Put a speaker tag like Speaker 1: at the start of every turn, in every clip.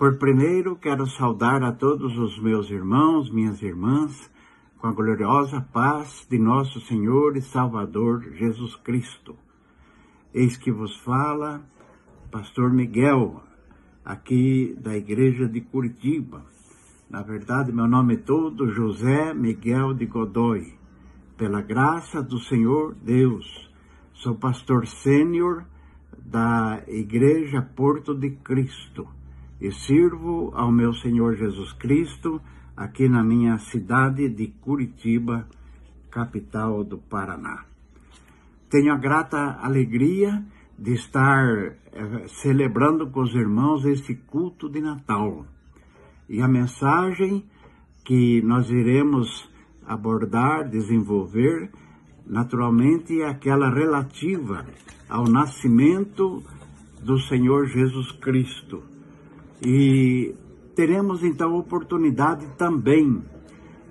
Speaker 1: Por primeiro, quero saudar a todos os meus irmãos, minhas irmãs, com a gloriosa paz de nosso Senhor e Salvador Jesus Cristo. Eis que vos fala, Pastor Miguel, aqui da Igreja de Curitiba. Na verdade, meu nome todo, José Miguel de Godoy. Pela graça do Senhor Deus, sou pastor sênior da Igreja Porto de Cristo e sirvo ao meu Senhor Jesus Cristo aqui na minha cidade de Curitiba, capital do Paraná. Tenho a grata alegria de estar celebrando com os irmãos este culto de Natal. E a mensagem que nós iremos abordar, desenvolver, naturalmente é aquela relativa ao nascimento do Senhor Jesus Cristo. E teremos então oportunidade também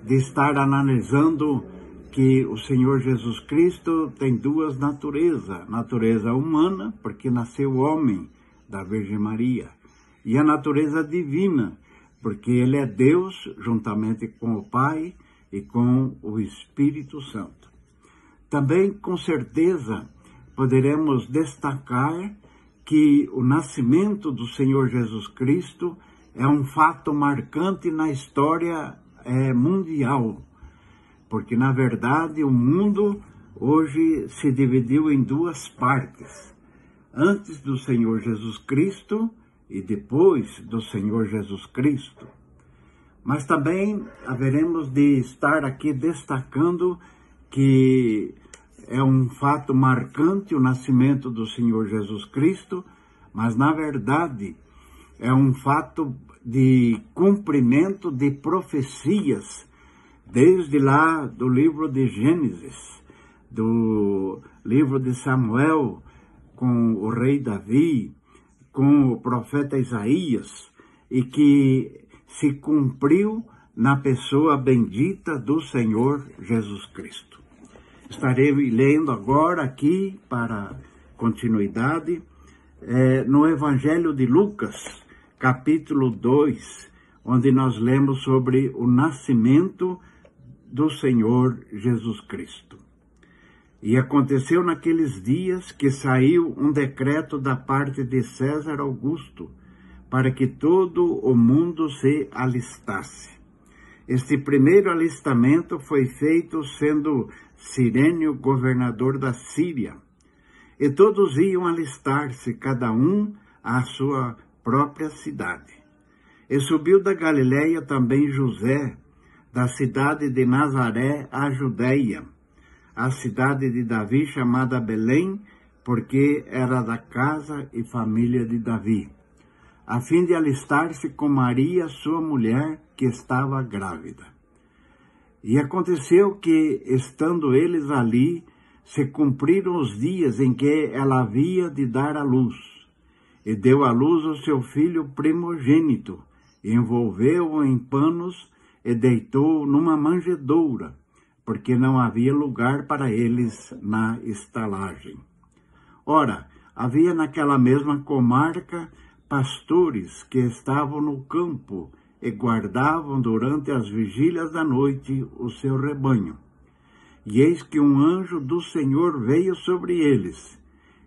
Speaker 1: de estar analisando que o Senhor Jesus Cristo tem duas naturezas. Natureza humana, porque nasceu homem da Virgem Maria, e a natureza divina, porque ele é Deus juntamente com o Pai e com o Espírito Santo. Também, com certeza, poderemos destacar que o nascimento do Senhor Jesus Cristo é um fato marcante na história mundial, porque, na verdade, o mundo hoje se dividiu em duas partes, antes do Senhor Jesus Cristo e depois do Senhor Jesus Cristo. Mas também haveremos de estar aqui destacando que é um fato marcante o nascimento do Senhor Jesus Cristo, mas na verdade é um fato de cumprimento de profecias, desde lá do livro de Gênesis, do livro de Samuel, com o rei Davi, com o profeta Isaías, e que se cumpriu na pessoa bendita do Senhor Jesus Cristo. Estarei lendo agora aqui, para continuidade, no Evangelho de Lucas, capítulo 2, onde nós lemos sobre o nascimento do Senhor Jesus Cristo. E aconteceu naqueles dias que saiu um decreto da parte de César Augusto, para que todo o mundo se alistasse. Este primeiro alistamento foi feito sendo Cirênio governador da Síria. E todos iam alistar-se, cada um à sua própria cidade. E subiu da Galileia também José, da cidade de Nazaré à Judeia, a cidade de Davi chamada Belém, porque era da casa e família de Davi, a fim de alistar-se com Maria, sua mulher, que estava grávida. E aconteceu que, estando eles ali, se cumpriram os dias em que ela havia de dar à luz, e deu à luz o seu filho primogênito, envolveu-o em panos e deitou-o numa manjedoura, porque não havia lugar para eles na estalagem. Ora, havia naquela mesma comarca pastores que estavam no campo e guardavam durante as vigílias da noite o seu rebanho. E eis que um anjo do Senhor veio sobre eles,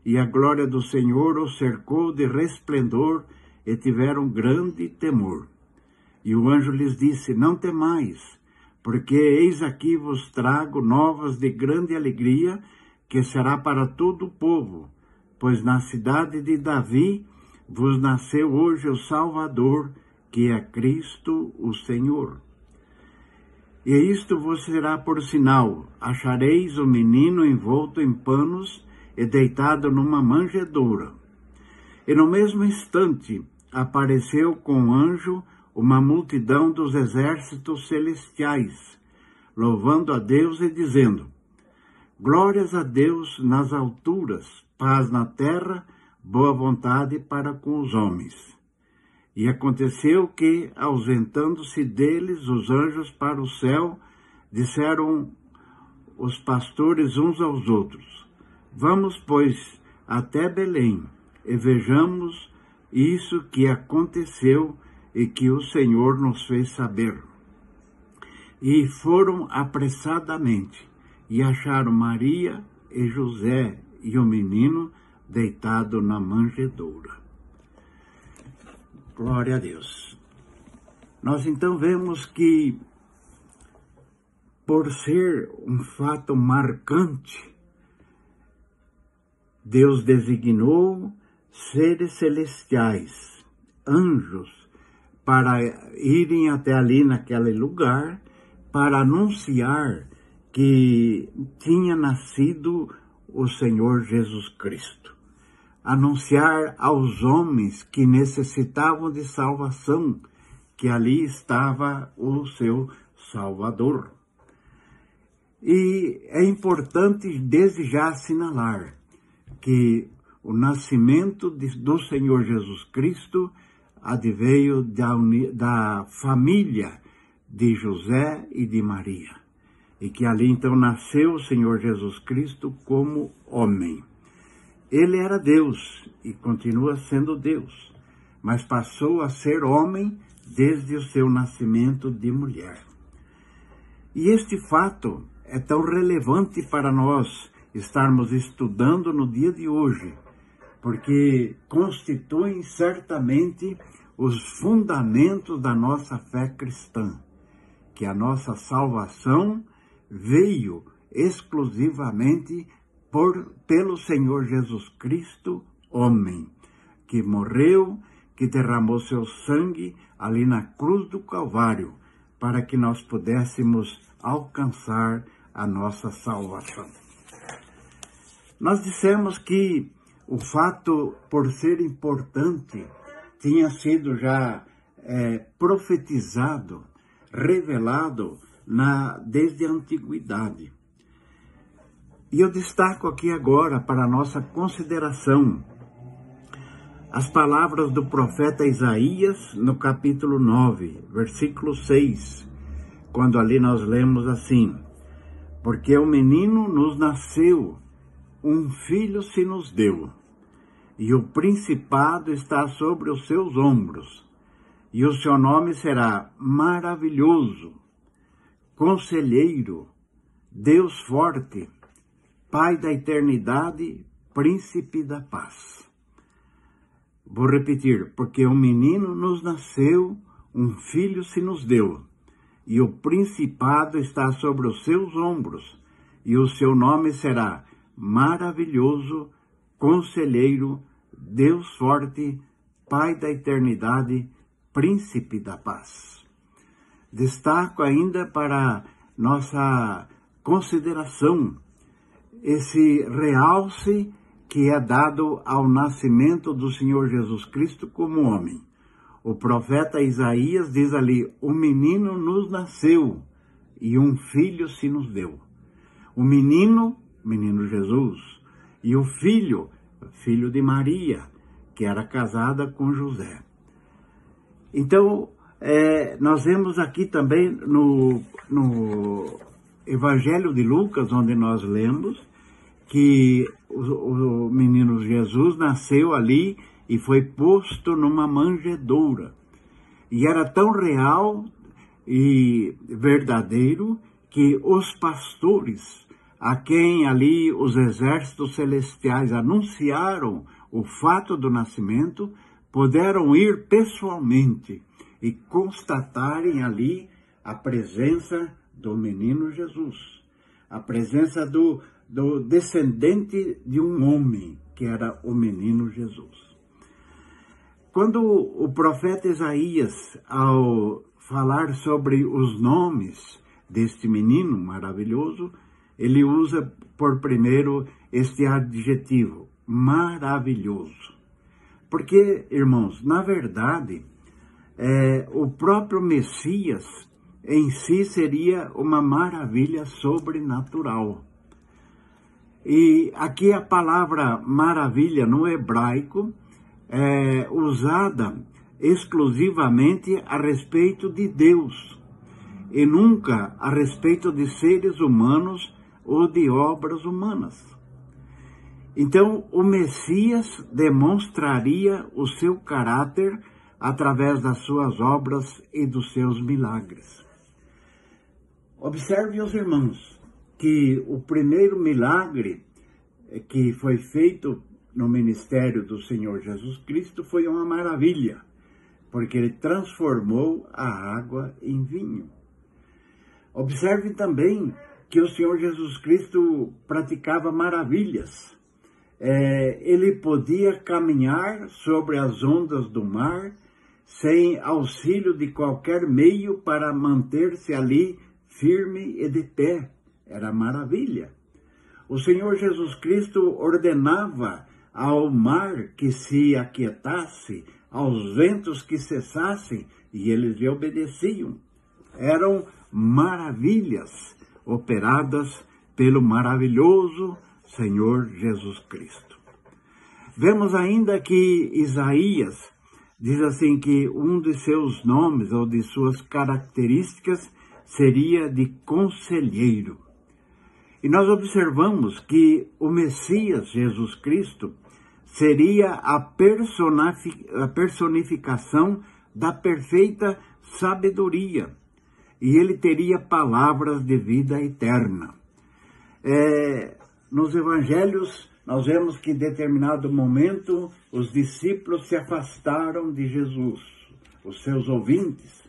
Speaker 1: e a glória do Senhor os cercou de resplendor, e tiveram grande temor. E o anjo lhes disse: não temais, porque eis aqui vos trago novas de grande alegria, que será para todo o povo, pois na cidade de Davi vos nasceu hoje o Salvador, que é Cristo o Senhor. E isto vos será por sinal: achareis o menino envolto em panos e deitado numa manjedoura. E no mesmo instante apareceu com o anjo uma multidão dos exércitos celestiais, louvando a Deus e dizendo: glórias a Deus nas alturas, paz na terra, boa vontade para com os homens. E aconteceu que, ausentando-se deles os anjos para o céu, disseram os pastores uns aos outros: vamos, pois, até Belém, e vejamos isso que aconteceu, e que o Senhor nos fez saber. E foram apressadamente, e acharam Maria e José e o menino deitado na manjedoura. Glória a Deus. Nós então vemos que, por ser um fato marcante, Deus designou seres celestiais, anjos, para irem até ali naquele lugar, para anunciar que tinha nascido o Senhor Jesus Cristo. Anunciar aos homens que necessitavam de salvação, que ali estava o seu Salvador. E é importante desde já assinalar que o nascimento do Senhor Jesus Cristo adveio da família de José e de Maria. E que ali então nasceu o Senhor Jesus Cristo como homem. Ele era Deus e continua sendo Deus, mas passou a ser homem desde o seu nascimento de mulher. E este fato é tão relevante para nós estarmos estudando no dia de hoje, porque constituem certamente os fundamentos da nossa fé cristã, que a nossa salvação veio exclusivamente pelo Senhor Jesus Cristo, homem, que morreu, que derramou seu sangue ali na cruz do Calvário, para que nós pudéssemos alcançar a nossa salvação. Nós dissemos que o fato, por ser importante, tinha sido já profetizado, revelado desde a antiguidade. E eu destaco aqui agora para a nossa consideração as palavras do profeta Isaías no capítulo 9, versículo 6, quando ali nós lemos assim: porque o menino nos nasceu, um filho se nos deu, e o principado está sobre os seus ombros, e o seu nome será Maravilhoso, Conselheiro, Deus Forte, Pai da Eternidade, Príncipe da Paz. Vou repetir: porque um menino nos nasceu, um filho se nos deu, e o principado está sobre os seus ombros, e o seu nome será Maravilhoso, Conselheiro, Deus Forte, Pai da Eternidade, Príncipe da Paz. Destaco ainda para nossa consideração esse realce que é dado ao nascimento do Senhor Jesus Cristo como homem. O profeta Isaías diz ali: o menino nos nasceu e um filho se nos deu. O menino Jesus, e o filho de Maria, que era casada com José. Então, nós vemos aqui também no Evangelho de Lucas, onde nós lemos que o menino Jesus nasceu ali e foi posto numa manjedoura. E era tão real e verdadeiro que os pastores, a quem ali os exércitos celestiais anunciaram o fato do nascimento, puderam ir pessoalmente e constatarem ali a presença do menino Jesus, a presença do descendente de um homem, que era o menino Jesus. Quando o profeta Isaías, ao falar sobre os nomes deste menino maravilhoso, ele usa por primeiro este adjetivo, maravilhoso. Porque, irmãos, na verdade, o próprio Messias em si seria uma maravilha sobrenatural. E aqui a palavra maravilha no hebraico é usada exclusivamente a respeito de Deus e nunca a respeito de seres humanos ou de obras humanas. Então, o Messias demonstraria o seu caráter através das suas obras e dos seus milagres. Observe, os irmãos, que o primeiro milagre que foi feito no ministério do Senhor Jesus Cristo foi uma maravilha, porque ele transformou a água em vinho. Observe também que o Senhor Jesus Cristo praticava maravilhas. Ele podia caminhar sobre as ondas do mar sem auxílio de qualquer meio para manter-se ali firme e de pé. Era maravilha. O Senhor Jesus Cristo ordenava ao mar que se aquietasse, aos ventos que cessassem, e eles lhe obedeciam. Eram maravilhas operadas pelo maravilhoso Senhor Jesus Cristo. Vemos ainda que Isaías diz assim que um de seus nomes ou de suas características seria de conselheiro. E nós observamos que o Messias Jesus Cristo seria a personificação da perfeita sabedoria. E ele teria palavras de vida eterna. Nos evangelhos, nós vemos que em determinado momento os discípulos se afastaram de Jesus, os seus ouvintes.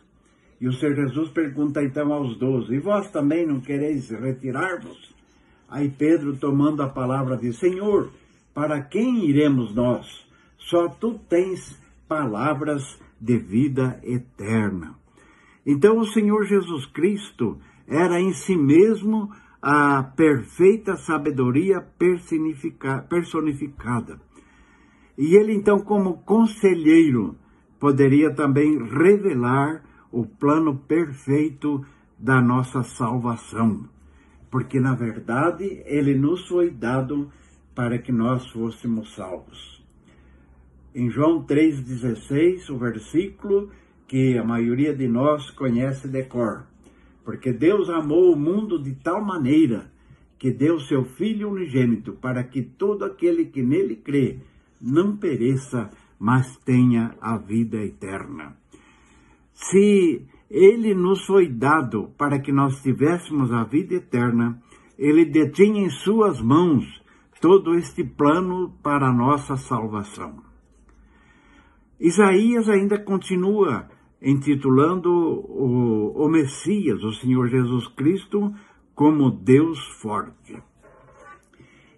Speaker 1: E o Senhor Jesus pergunta então aos 12, e vós também não quereis retirar-vos? Aí Pedro, tomando a palavra, diz, Senhor, para quem iremos nós? Só tu tens palavras de vida eterna. Então o Senhor Jesus Cristo era em si mesmo a perfeita sabedoria personificada. E ele então, como conselheiro, poderia também revelar o plano perfeito da nossa salvação. Porque, na verdade, ele nos foi dado para que nós fôssemos salvos. Em João 3,16, o versículo que a maioria de nós conhece de cor. Porque Deus amou o mundo de tal maneira que deu seu Filho unigênito para que todo aquele que nele crê não pereça, mas tenha a vida eterna. Se ele nos foi dado para que nós tivéssemos a vida eterna, ele detinha em suas mãos todo este plano para a nossa salvação. Isaías ainda continua intitulando o Messias, o Senhor Jesus Cristo, como Deus forte.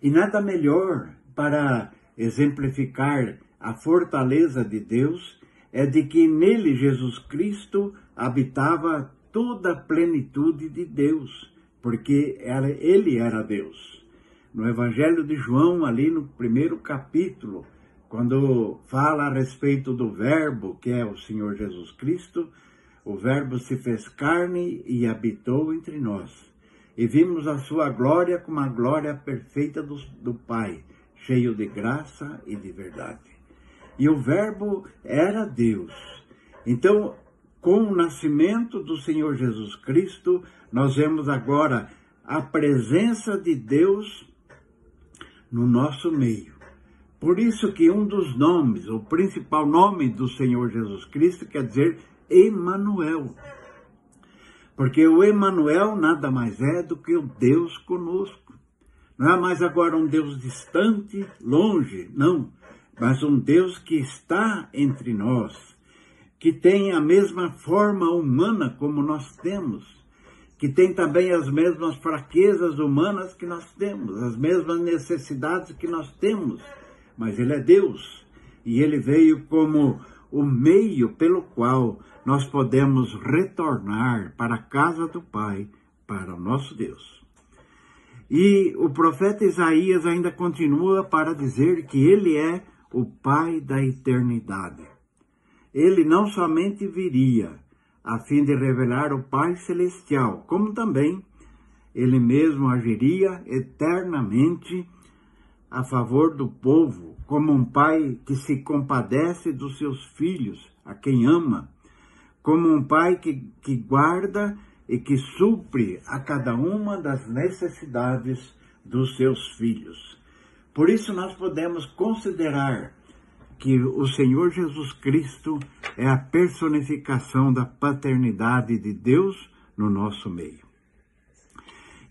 Speaker 1: E nada melhor para exemplificar a fortaleza de Deus é de que nele, Jesus Cristo, habitava toda a plenitude de Deus, porque ele era Deus. No Evangelho de João, ali no primeiro capítulo, quando fala a respeito do Verbo, que é o Senhor Jesus Cristo, o Verbo se fez carne e habitou entre nós. E vimos a sua glória como a glória perfeita do Pai, cheio de graça e de verdade. E o Verbo era Deus. Então, com o nascimento do Senhor Jesus Cristo, nós vemos agora a presença de Deus no nosso meio. Por isso que um dos nomes, o principal nome do Senhor Jesus Cristo quer dizer Emanuel. Porque o Emanuel nada mais é do que o Deus conosco. Não é mais agora um Deus distante, longe, não. Mas um Deus que está entre nós, que tem a mesma forma humana como nós temos, que tem também as mesmas fraquezas humanas que nós temos, as mesmas necessidades que nós temos. Mas ele é Deus, e ele veio como o meio pelo qual nós podemos retornar para a casa do Pai, para o nosso Deus. E o profeta Isaías ainda continua para dizer que ele é o Pai da eternidade. Ele não somente viria a fim de revelar o Pai Celestial, como também ele mesmo agiria eternamente a favor do povo, como um pai que se compadece dos seus filhos, a quem ama, como um pai que guarda e que supre a cada uma das necessidades dos seus filhos. Por isso nós podemos considerar que o Senhor Jesus Cristo é a personificação da paternidade de Deus no nosso meio.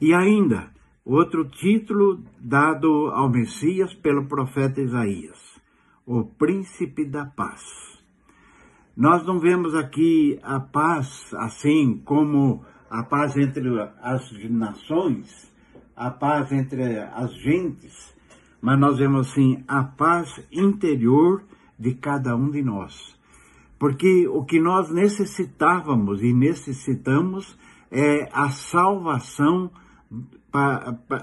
Speaker 1: E ainda, outro título dado ao Messias pelo profeta Isaías, o Príncipe da Paz. Nós não vemos aqui a paz assim como a paz entre as nações, a paz entre as gentes, mas nós vemos assim a paz interior de cada um de nós. Porque o que nós necessitávamos e necessitamos é a salvação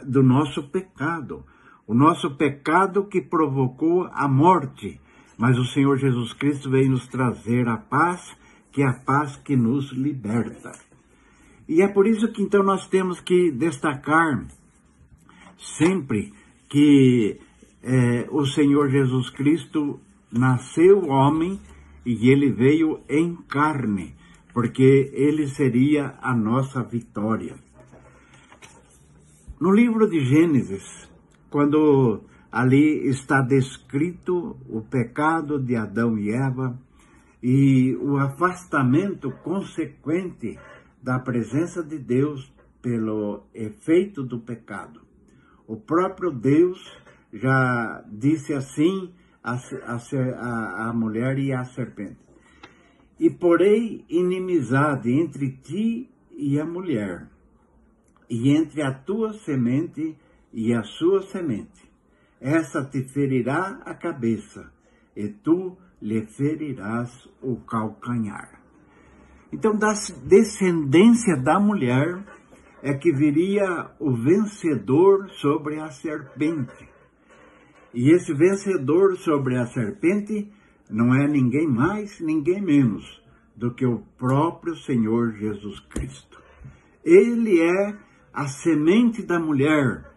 Speaker 1: do nosso pecado. O nosso pecado que provocou a morte. Mas o Senhor Jesus Cristo veio nos trazer a paz, que é a paz que nos liberta. E é por isso que então nós temos que destacar sempre que o Senhor Jesus Cristo nasceu homem e ele veio em carne, porque ele seria a nossa vitória. No livro de Gênesis, quando ali está descrito o pecado de Adão e Eva e o afastamento consequente da presença de Deus pelo efeito do pecado. O próprio Deus já disse assim à mulher e à serpente: e porei inimizade entre ti e a mulher, e entre a tua semente e a sua semente. Essa te ferirá a cabeça, e tu lhe ferirás o calcanhar. Então, da descendência da mulher é que viria o vencedor sobre a serpente. E esse vencedor sobre a serpente não é ninguém mais, ninguém menos do que o próprio Senhor Jesus Cristo. Ele é a semente da mulher,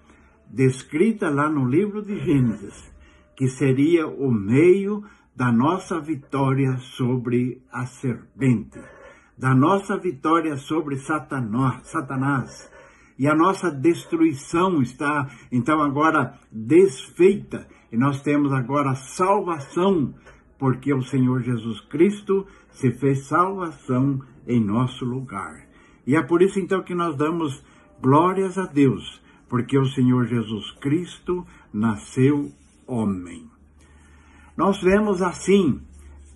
Speaker 1: descrita lá no livro de Gênesis, que seria o meio da nossa vitória sobre a serpente, da nossa vitória sobre Satanás. E a nossa destruição está, então, agora desfeita. E nós temos agora salvação, porque o Senhor Jesus Cristo se fez salvação em nosso lugar. E é por isso, então, que nós damos glórias a Deus, porque o Senhor Jesus Cristo nasceu homem. Nós vemos assim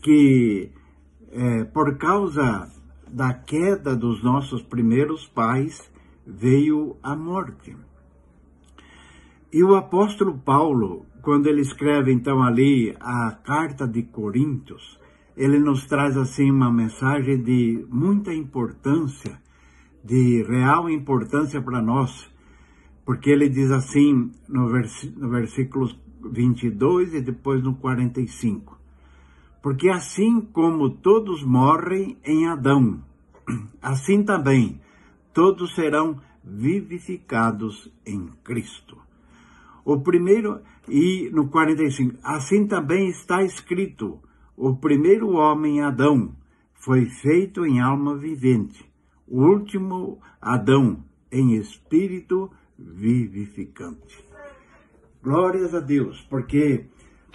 Speaker 1: que, por causa da queda dos nossos primeiros pais, veio a morte. E o apóstolo Paulo, quando ele escreve então ali a carta de Coríntios, ele nos traz assim uma mensagem de muita importância, de real importância para nós, porque ele diz assim no versículo 22 e depois no 45. Porque assim como todos morrem em Adão, assim também todos serão vivificados em Cristo. O primeiro, e no 45, assim também está escrito: o primeiro homem, Adão, foi feito em alma vivente, o último, Adão, em espírito vivificante. Glórias a Deus, porque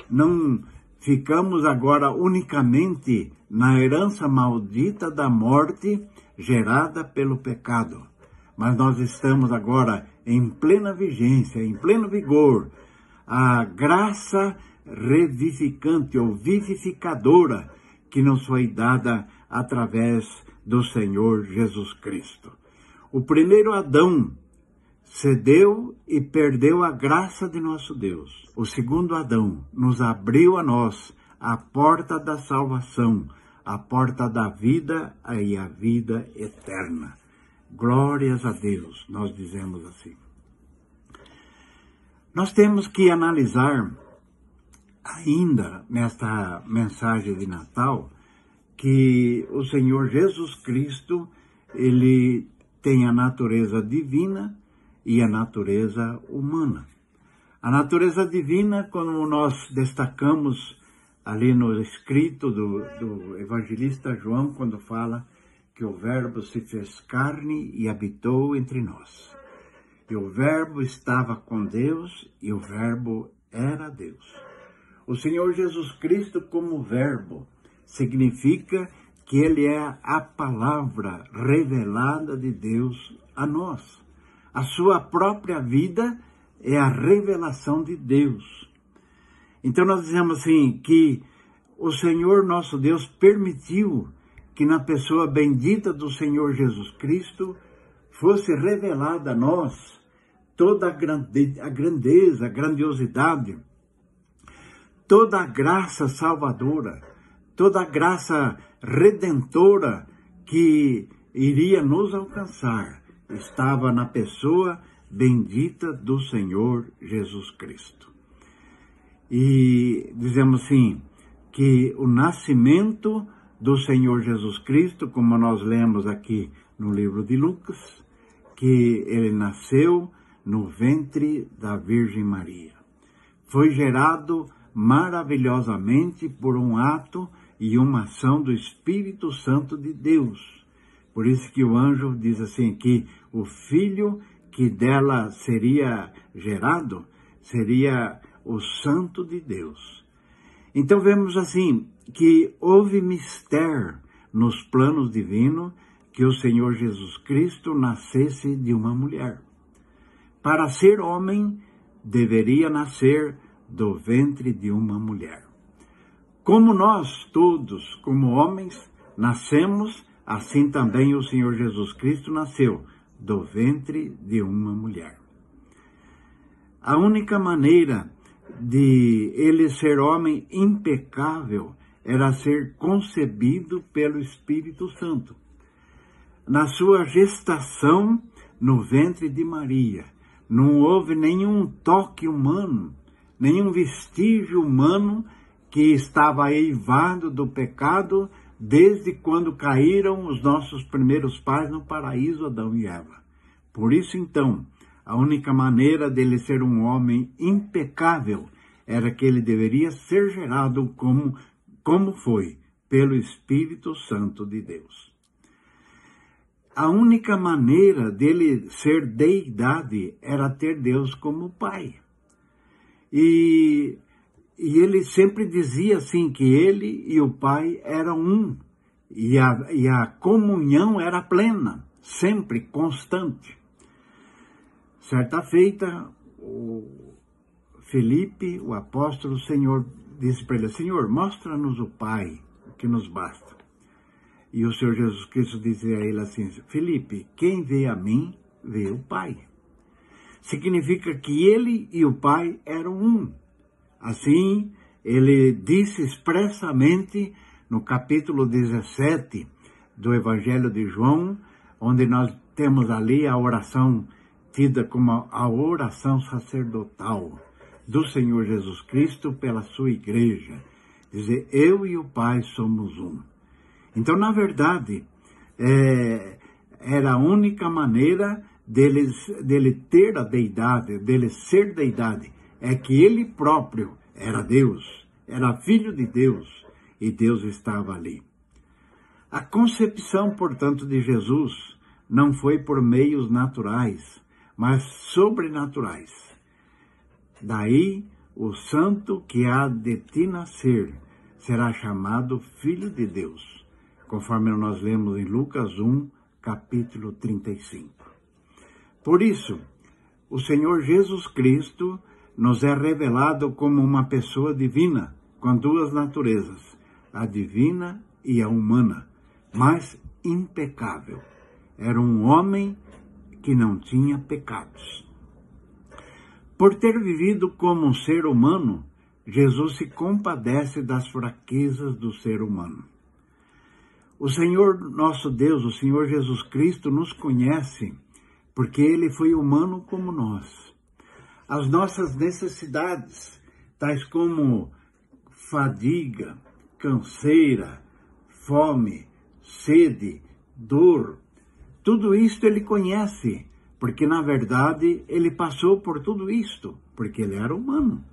Speaker 1: não ficamos agora unicamente na herança maldita da morte gerada pelo pecado, mas nós estamos agora em plena vigência, em pleno vigor, a graça revivificante ou vivificadora que nos foi dada através do Senhor Jesus Cristo. O primeiro Adão cedeu e perdeu a graça de nosso Deus. O segundo Adão nos abriu a nós a porta da salvação, a porta da vida e a vida eterna. Glórias a Deus, nós dizemos assim. Nós temos que analisar ainda nesta mensagem de Natal que o Senhor Jesus Cristo, ele tem a natureza divina e a natureza humana. A natureza divina, como nós destacamos ali no escrito do evangelista João, quando fala que o Verbo se fez carne e habitou entre nós. E o Verbo estava com Deus e o Verbo era Deus. O Senhor Jesus Cristo, como Verbo, significa que ele é a palavra revelada de Deus a nós. A sua própria vida é a revelação de Deus. Então nós dizemos assim, que o Senhor nosso Deus permitiu que na pessoa bendita do Senhor Jesus Cristo fosse revelada a nós toda a grandeza, a grandiosidade, toda a graça salvadora, toda a graça redentora que iria nos alcançar, estava na pessoa bendita do Senhor Jesus Cristo. E dizemos assim, que o nascimento do Senhor Jesus Cristo, como nós lemos aqui no livro de Lucas, que ele nasceu no ventre da Virgem Maria. Foi gerado maravilhosamente por um ato e uma ação do Espírito Santo de Deus. Por isso que o anjo diz assim, que o filho que dela seria gerado seria o Santo de Deus. Então vemos assim, que houve mistério nos planos divinos que o Senhor Jesus Cristo nascesse de uma mulher. Para ser homem, deveria nascer do ventre de uma mulher. Como nós todos, como homens, nascemos, assim também o Senhor Jesus Cristo nasceu do ventre de uma mulher. A única maneira de ele ser homem impecável era ser concebido pelo Espírito Santo. Na sua gestação no ventre de Maria, não houve nenhum toque humano, nenhum vestígio humano que estava eivado do pecado desde quando caíram os nossos primeiros pais no paraíso, Adão e Eva. Por isso, então, a única maneira dele ser um homem impecável era que ele deveria ser gerado como foi, pelo Espírito Santo de Deus. A única maneira dele ser deidade era ter Deus como Pai. E ele sempre dizia assim, que ele e o Pai eram um. E a comunhão era plena, sempre constante. Certa feita, o Felipe, o apóstolo, o Senhor disse para ele, Senhor, mostra-nos o Pai, que nos basta. E o Senhor Jesus Cristo dizia a ele assim, Felipe, quem vê a mim, vê o Pai. Significa que ele e o Pai eram um. Assim, ele disse expressamente no capítulo 17 do Evangelho de João, onde nós temos ali a oração tida como a oração sacerdotal do Senhor Jesus Cristo pela sua igreja. Dizer, eu e o Pai somos um. Então, na verdade, era a única maneira dele ter a deidade, dele ser deidade, é que ele próprio era Deus, era filho de Deus, e Deus estava ali. A concepção, portanto, de Jesus não foi por meios naturais, mas sobrenaturais. Daí, o santo que há de ti nascer será chamado Filho de Deus, conforme nós lemos em Lucas 1, capítulo 35. Por isso, o Senhor Jesus Cristo nos é revelado como uma pessoa divina, com duas naturezas, a divina e a humana, mas impecável. Era um homem que não tinha pecados. Por ter vivido como um ser humano, Jesus se compadece das fraquezas do ser humano. O Senhor nosso Deus, o Senhor Jesus Cristo, nos conhece porque ele foi humano como nós. As nossas necessidades, tais como fadiga, canseira, fome, sede, dor, tudo isto ele conhece, porque na verdade ele passou por tudo isto, porque ele era humano.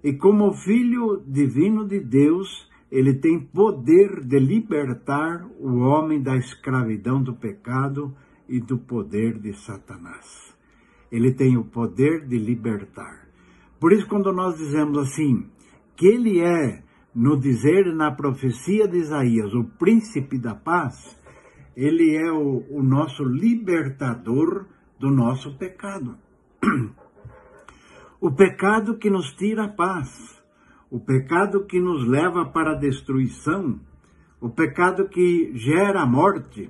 Speaker 1: E como Filho divino de Deus, ele tem poder de libertar o homem da escravidão do pecado e do poder de Satanás. Ele tem o poder de libertar. Por isso, quando nós dizemos assim, que ele é no dizer na profecia de Isaías, o príncipe da paz, ele é o nosso libertador do nosso pecado. O pecado que nos tira a paz, o pecado que nos leva para a destruição, o pecado que gera a morte,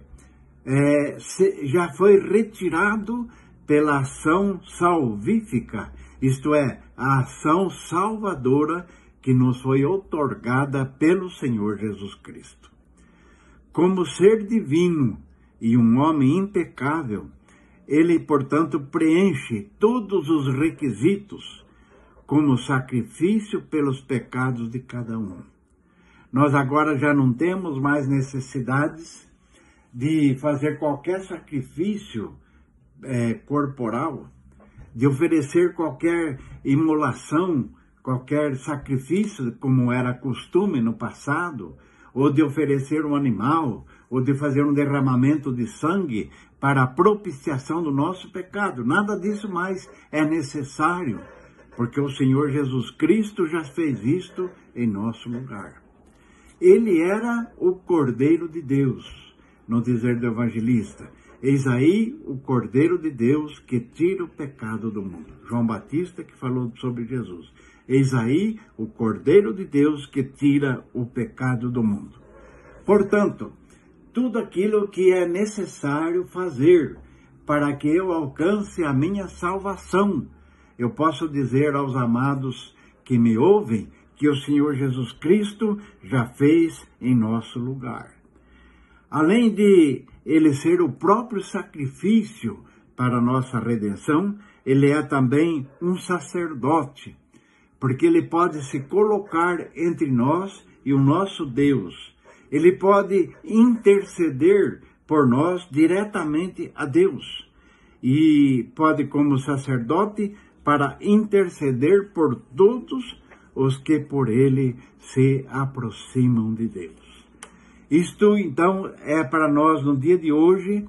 Speaker 1: já foi retirado pela ação salvífica, isto é, a ação salvadora que nos foi outorgada pelo Senhor Jesus Cristo. Como ser divino e um homem impecável, ele, portanto, preenche todos os requisitos como sacrifício pelos pecados de cada um. Nós agora já não temos mais necessidades de fazer qualquer sacrifício corporal, de oferecer qualquer imolação, qualquer sacrifício, como era costume no passado, ou de oferecer um animal, ou de fazer um derramamento de sangue para a propiciação do nosso pecado. Nada disso mais é necessário, porque o Senhor Jesus Cristo já fez isto em nosso lugar. Ele era o Cordeiro de Deus, no dizer do evangelista. Eis aí o Cordeiro de Deus que tira o pecado do mundo. João Batista que falou sobre Jesus. Eis aí o Cordeiro de Deus que tira o pecado do mundo. Portanto, tudo aquilo que é necessário fazer para que eu alcance a minha salvação, eu posso dizer aos amados que me ouvem que o Senhor Jesus Cristo já fez em nosso lugar. Além de ele ser o próprio sacrifício para a nossa redenção, ele é também um sacerdote, porque ele pode se colocar entre nós e o nosso Deus. Ele pode interceder por nós diretamente a Deus. E pode, como sacerdote, para interceder por todos os que por ele se aproximam de Deus. Isto, então, é para nós, no dia de hoje,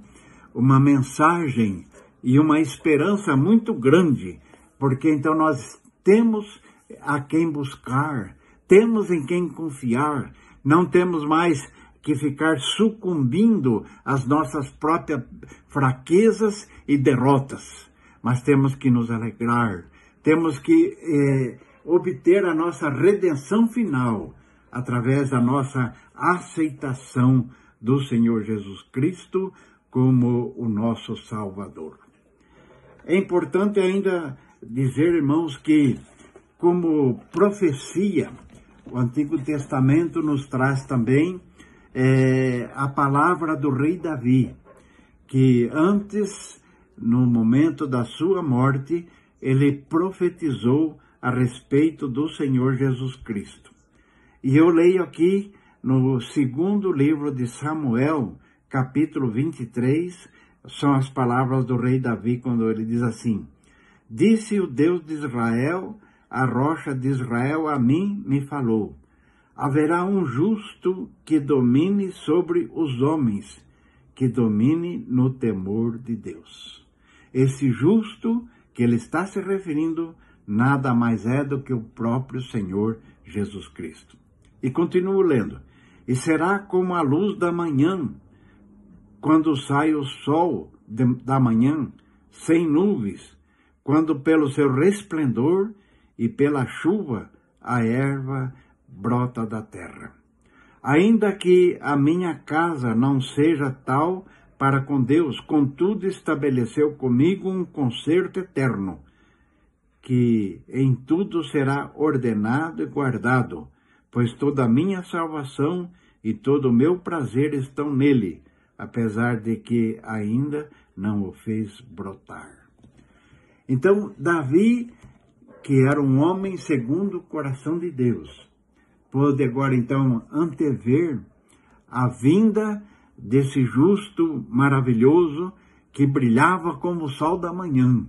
Speaker 1: uma mensagem e uma esperança muito grande, porque então nós temos a quem buscar, temos em quem confiar, não temos mais que ficar sucumbindo às nossas próprias fraquezas e derrotas, mas temos que nos alegrar, temos que obter a nossa redenção final através da nossa aceitação do Senhor Jesus Cristo como o nosso Salvador. É importante ainda dizer, irmãos, que como profecia, o Antigo Testamento nos traz também a palavra do rei Davi, que antes, no momento da sua morte, ele profetizou a respeito do Senhor Jesus Cristo. E eu leio aqui no segundo livro de Samuel, capítulo 23, são as palavras do rei Davi, quando ele diz assim: Disse o Deus de Israel, a rocha de Israel a mim me falou, haverá um justo que domine sobre os homens, que domine no temor de Deus. Esse justo que ele está se referindo, nada mais é do que o próprio Senhor Jesus Cristo. E continuo lendo. E será como a luz da manhã, quando sai o sol da manhã, sem nuvens, quando pelo seu resplendor e pela chuva a erva brota da terra. Ainda que a minha casa não seja tal para com Deus, contudo estabeleceu comigo um concerto eterno, que em tudo será ordenado e guardado, pois toda a minha salvação e todo o meu prazer estão nele, apesar de que ainda não o fez brotar. Então, Davi, que era um homem segundo o coração de Deus, pôde agora então antever a vinda desse justo maravilhoso que brilhava como o sol da manhã,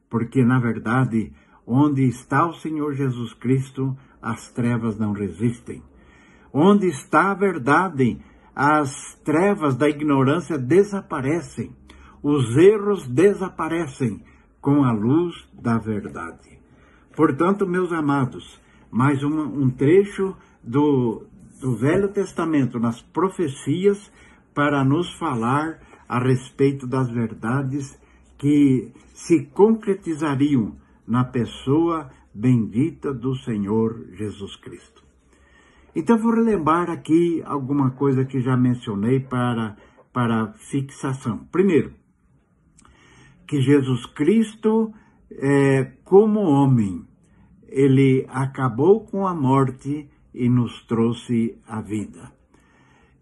Speaker 1: porque na verdade, onde está o Senhor Jesus Cristo, as trevas não resistem. Onde está a verdade, as trevas da ignorância desaparecem, os erros desaparecem com a luz da verdade. Portanto, meus amados, mais um trecho do Velho Testamento, nas profecias, para nos falar a respeito das verdades que se concretizariam na pessoa bendita do Senhor Jesus Cristo. Então, vou relembrar aqui alguma coisa que já mencionei para fixação. Primeiro, que Jesus Cristo, como homem, ele acabou com a morte e nos trouxe a vida.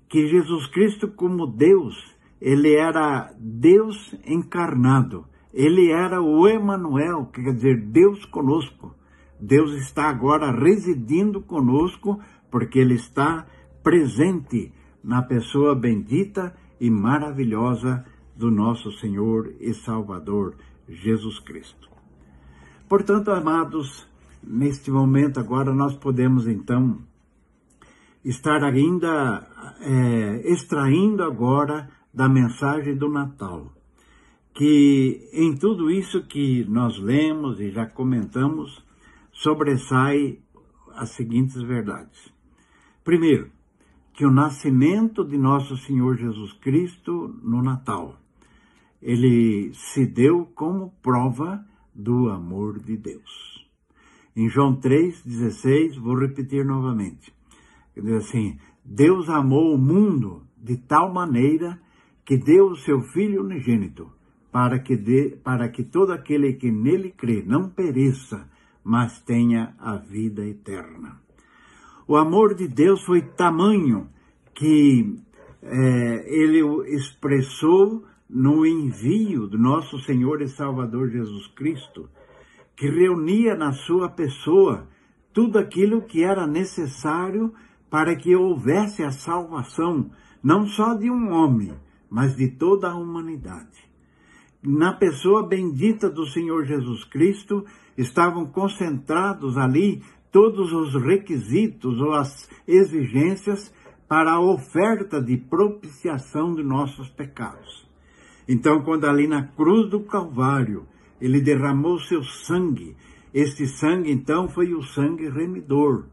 Speaker 1: Que Jesus Cristo, como Deus, ele era Deus encarnado. Ele era o Emanuel, que quer dizer Deus conosco. Deus está agora residindo conosco, porque ele está presente na pessoa bendita e maravilhosa do nosso Senhor e Salvador, Jesus Cristo. Portanto, amados, neste momento agora nós podemos então estar ainda extraindo agora da mensagem do Natal, que em tudo isso que nós lemos e já comentamos, sobressai as seguintes verdades. Primeiro, que o nascimento de nosso Senhor Jesus Cristo no Natal, ele se deu como prova do amor de Deus. Em João 3,16, vou repetir novamente. Diz assim, Deus amou o mundo de tal maneira que deu o seu Filho unigênito, para que todo aquele que nele crê não pereça, mas tenha a vida eterna. O amor de Deus foi tamanho que ele o expressou no envio do nosso Senhor e Salvador Jesus Cristo, que reunia na sua pessoa tudo aquilo que era necessário para que houvesse a salvação, não só de um homem, mas de toda a humanidade. Na pessoa bendita do Senhor Jesus Cristo, estavam concentrados ali todos os requisitos ou as exigências para a oferta de propiciação de nossos pecados. Então, quando ali na cruz do Calvário, ele derramou seu sangue, este sangue, então, foi o sangue remidor,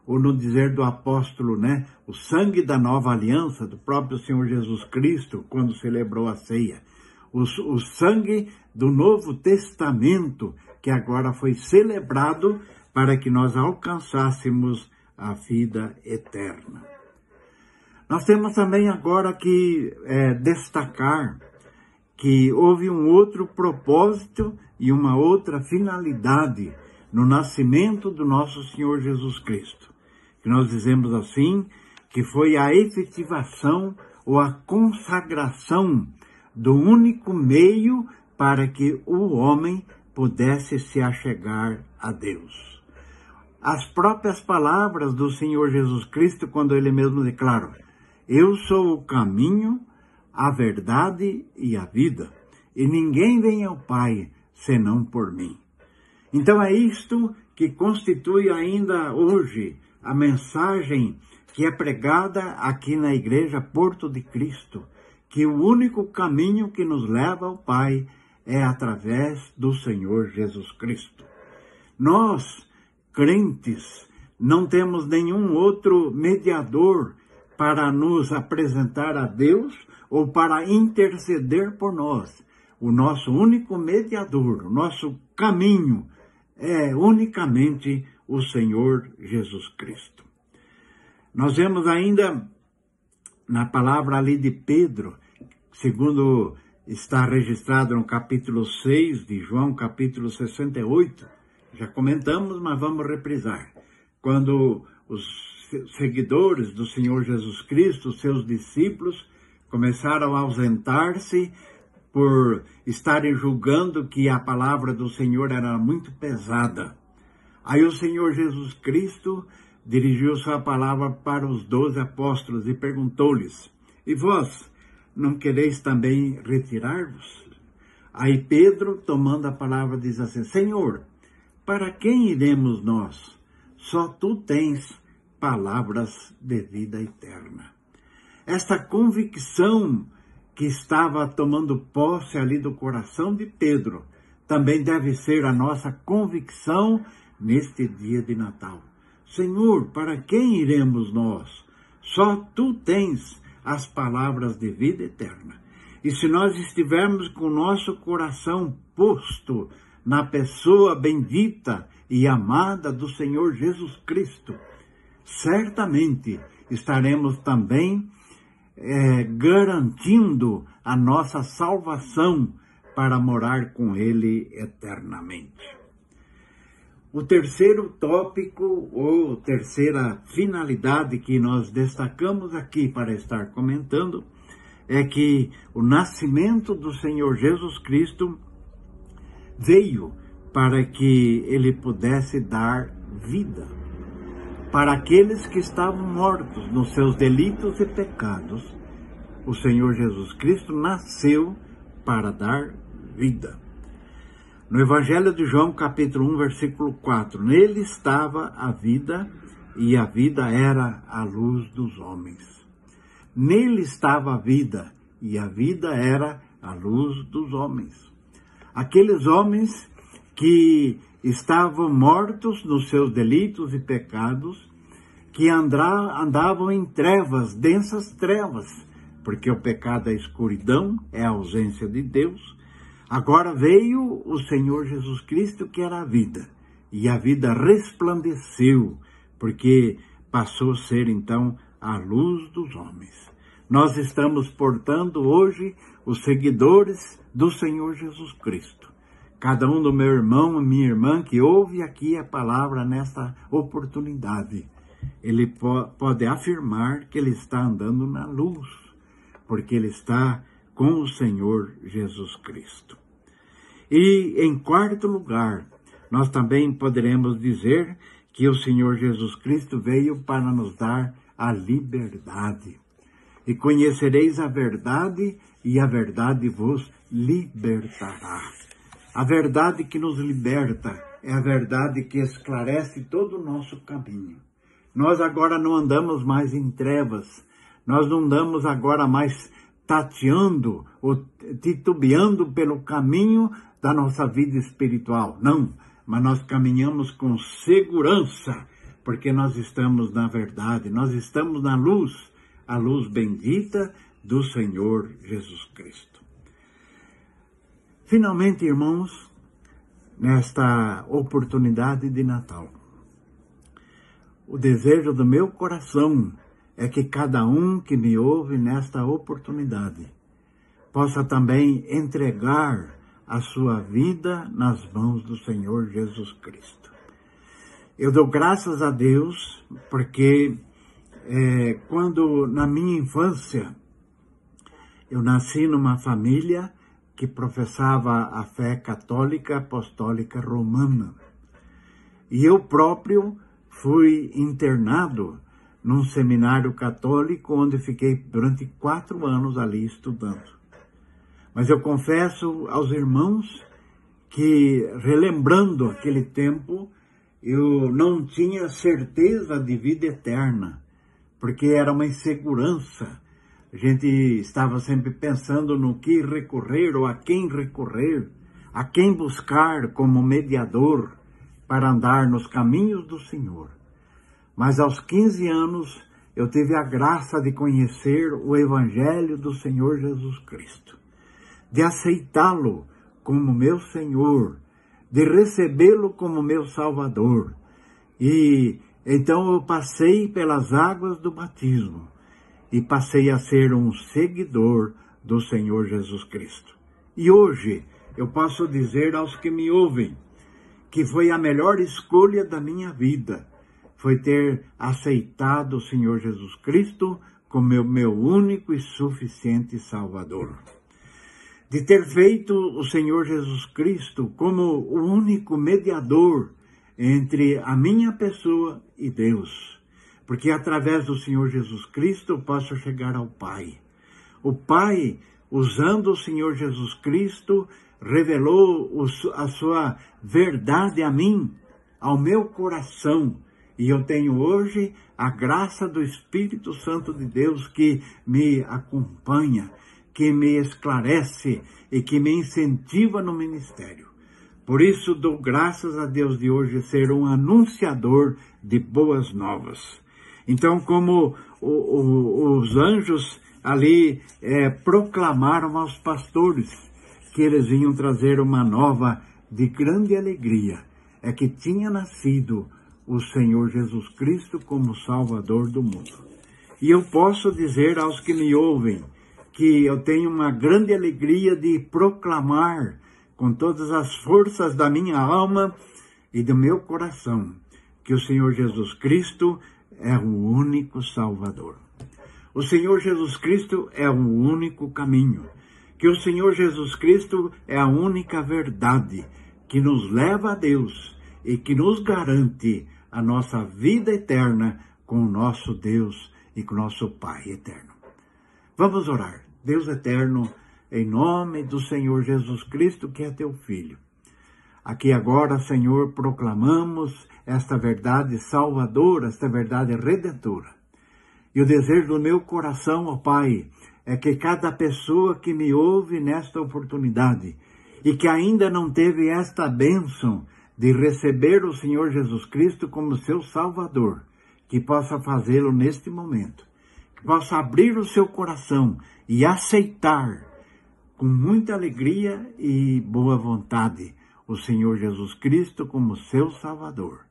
Speaker 1: ou no dizer do apóstolo, o sangue da nova aliança, do próprio Senhor Jesus Cristo, quando celebrou a ceia. O sangue do Novo Testamento, que agora foi celebrado para que nós alcançássemos a vida eterna. Nós temos também agora que destacar que houve um outro propósito e uma outra finalidade no nascimento do nosso Senhor Jesus Cristo. Que nós dizemos assim, que foi a efetivação ou a consagração do único meio para que o homem pudesse se achegar a Deus. As próprias palavras do Senhor Jesus Cristo, quando ele mesmo declara, eu sou o caminho, a verdade e a vida, e ninguém vem ao Pai senão por mim. Então é isto que constitui ainda hoje a mensagem que é pregada aqui na Igreja Porto de Cristo, que o único caminho que nos leva ao Pai é através do Senhor Jesus Cristo. Nós, crentes, não temos nenhum outro mediador para nos apresentar a Deus ou para interceder por nós. O nosso único mediador, o nosso caminho é unicamente o Senhor Jesus Cristo. Nós vemos ainda na palavra ali de Pedro, segundo está registrado no capítulo 6 de João, capítulo 68, já comentamos, mas vamos reprisar. Quando os seguidores do Senhor Jesus Cristo, seus discípulos, começaram a ausentar-se por estarem julgando que a palavra do Senhor era muito pesada. Aí o Senhor Jesus Cristo dirigiu sua palavra para os 12 apóstolos e perguntou-lhes, e vós não quereis também retirar-vos? Aí Pedro, tomando a palavra, diz assim, Senhor, para quem iremos nós? Só tu tens palavras de vida eterna. Esta convicção que estava tomando posse ali do coração de Pedro, também deve ser a nossa convicção neste dia de Natal. Senhor, para quem iremos nós? Só tu tens as palavras de vida eterna. E se nós estivermos com o nosso coração posto na pessoa bendita e amada do Senhor Jesus Cristo, certamente estaremos também garantindo a nossa salvação para morar com Ele eternamente. O terceiro tópico, ou terceira finalidade que nós destacamos aqui para estar comentando, é que o nascimento do Senhor Jesus Cristo veio para que Ele pudesse dar vida para aqueles que estavam mortos nos seus delitos e pecados. O Senhor Jesus Cristo nasceu para dar vida. No Evangelho de João, capítulo 1, versículo 4, nele estava a vida, e a vida era a luz dos homens. Nele estava a vida, e a vida era a luz dos homens. Aqueles homens que estavam mortos nos seus delitos e pecados, que andavam em trevas, densas trevas, porque o pecado é escuridão, é a ausência de Deus. Agora veio o Senhor Jesus Cristo, que era a vida, e a vida resplandeceu, porque passou a ser então a luz dos homens. Nós estamos, portanto, hoje os seguidores do Senhor Jesus Cristo. Cada um do meu irmão e minha irmã que ouve aqui a palavra nesta oportunidade, ele pode afirmar que ele está andando na luz, porque ele está com o Senhor Jesus Cristo. E, em quarto lugar, nós também poderemos dizer que o Senhor Jesus Cristo veio para nos dar a liberdade. E conhecereis a verdade, e a verdade vos libertará. A verdade que nos liberta é a verdade que esclarece todo o nosso caminho. Nós agora não andamos mais em trevas, nós não andamos agora mais tateando ou titubeando pelo caminho da nossa vida espiritual. Não, mas nós caminhamos com segurança, porque nós estamos na verdade, nós estamos na luz, a luz bendita do Senhor Jesus Cristo. Finalmente, irmãos, nesta oportunidade de Natal, o desejo do meu coração é que cada um que me ouve nesta oportunidade possa também entregar a sua vida nas mãos do Senhor Jesus Cristo. Eu dou graças a Deus porque quando na minha infância eu nasci numa família que professava a fé católica apostólica romana. E eu próprio fui internado num seminário católico, onde fiquei durante 4 anos ali estudando. Mas eu confesso aos irmãos que, relembrando aquele tempo, eu não tinha certeza de vida eterna, porque era uma insegurança. A gente estava sempre pensando no que recorrer ou a quem buscar como mediador para andar nos caminhos do Senhor. Mas aos 15 anos eu tive a graça de conhecer o Evangelho do Senhor Jesus Cristo, de aceitá-lo como meu Senhor, de recebê-lo como meu Salvador. E então eu passei pelas águas do batismo e passei a ser um seguidor do Senhor Jesus Cristo. E hoje eu posso dizer aos que me ouvem que foi a melhor escolha da minha vida, foi ter aceitado o Senhor Jesus Cristo como meu único e suficiente Salvador. De ter feito o Senhor Jesus Cristo como o único mediador entre a minha pessoa e Deus. Porque através do Senhor Jesus Cristo eu posso chegar ao Pai. O Pai, usando o Senhor Jesus Cristo, revelou a sua verdade a mim, ao meu coração. E eu tenho hoje a graça do Espírito Santo de Deus que me acompanha, que me esclarece e que me incentiva no ministério. Por isso dou graças a Deus de hoje ser um anunciador de boas novas. Então, como os anjos ali proclamaram aos pastores que eles iam trazer uma nova de grande alegria, é que tinha nascido o Senhor Jesus Cristo como Salvador do mundo. E eu posso dizer aos que me ouvem que eu tenho uma grande alegria de proclamar com todas as forças da minha alma e do meu coração que o Senhor Jesus Cristo é o único Salvador. O Senhor Jesus Cristo é o único caminho. Que o Senhor Jesus Cristo é a única verdade que nos leva a Deus e que nos garante a nossa vida eterna com o nosso Deus e com o nosso Pai eterno. Vamos orar. Deus eterno, em nome do Senhor Jesus Cristo, que é teu Filho. Aqui agora, Senhor, proclamamos esta verdade salvadora, esta verdade redentora. E o desejo do meu coração, ó Pai, é que cada pessoa que me ouve nesta oportunidade e que ainda não teve esta bênção de receber o Senhor Jesus Cristo como seu Salvador, que possa fazê-lo neste momento, que possa abrir o seu coração e aceitar com muita alegria e boa vontade o Senhor Jesus Cristo como seu Salvador.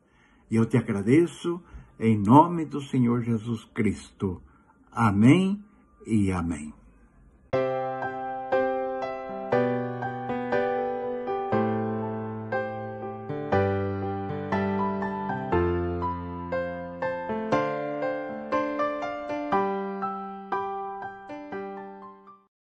Speaker 1: E eu te agradeço em nome do Senhor Jesus Cristo. Amém e amém.